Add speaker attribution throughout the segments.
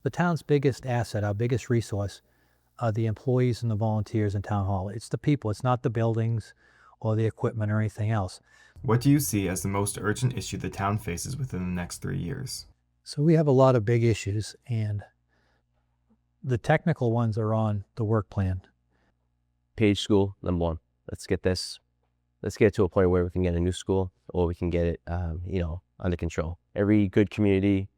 Speaker 1: The town's biggest asset, our biggest resource, are the employees and the volunteers in town hall. It's the people. It's not the buildings or the equipment or anything else.
Speaker 2: What do you see as the most urgent issue the town faces within the next 3 years?
Speaker 1: So we have a lot of big issues, and the technical ones are on the work plan.
Speaker 3: Page school, number one. Let's get it to a point where we can get a new school, or we can get it, under control. Every good community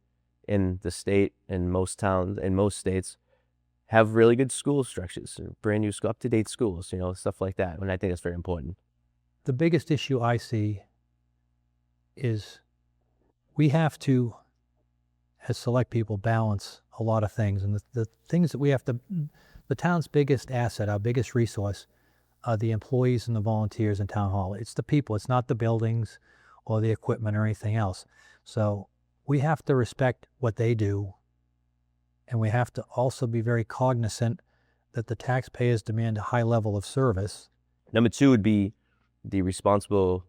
Speaker 3: in the state and most towns and most states have really good school structures, brand new school, up-to-date schools, stuff like that. And I think that's very important.
Speaker 1: The biggest issue I see is we have to, as select people, balance a lot of things. And the things that we have to, the town's biggest asset, our biggest resource, are the employees and the volunteers in town hall. It's the people. It's not the buildings or the equipment or anything else. So we have to respect what they do, and we have to also be very cognizant that the taxpayers demand a high level of service.
Speaker 3: Number two would be the responsible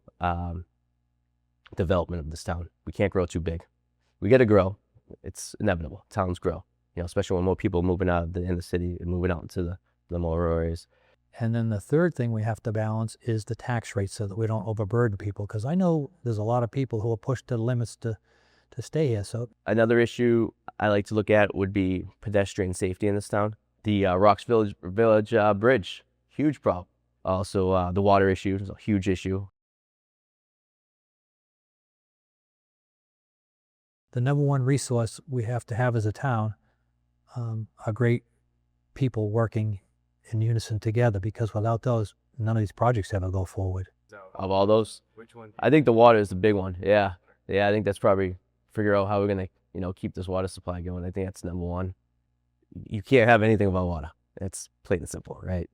Speaker 3: development of this town. We can't grow too big. We got to grow. It's inevitable. Towns grow, especially when more people are moving out of the inner city and moving out into the more rural areas.
Speaker 1: And then the third thing we have to balance is the tax rate so that we don't overburden people, because I know there's a lot of people who are pushed to the limits to stay here. So
Speaker 3: another issue I like to look at would be pedestrian safety in this town. The Rocks Village Bridge, huge problem. Also, the water issue is a huge issue.
Speaker 1: The number one resource we have to have as a town are great people working in unison together, because without those, none of these projects ever go forward.
Speaker 3: Of all those,
Speaker 2: Which one?
Speaker 3: I think the water is the big one. Yeah, I think that's probably figure out how we're gonna, keep this water supply going. I think that's number one. You can't have anything without water. It's plain and simple, right?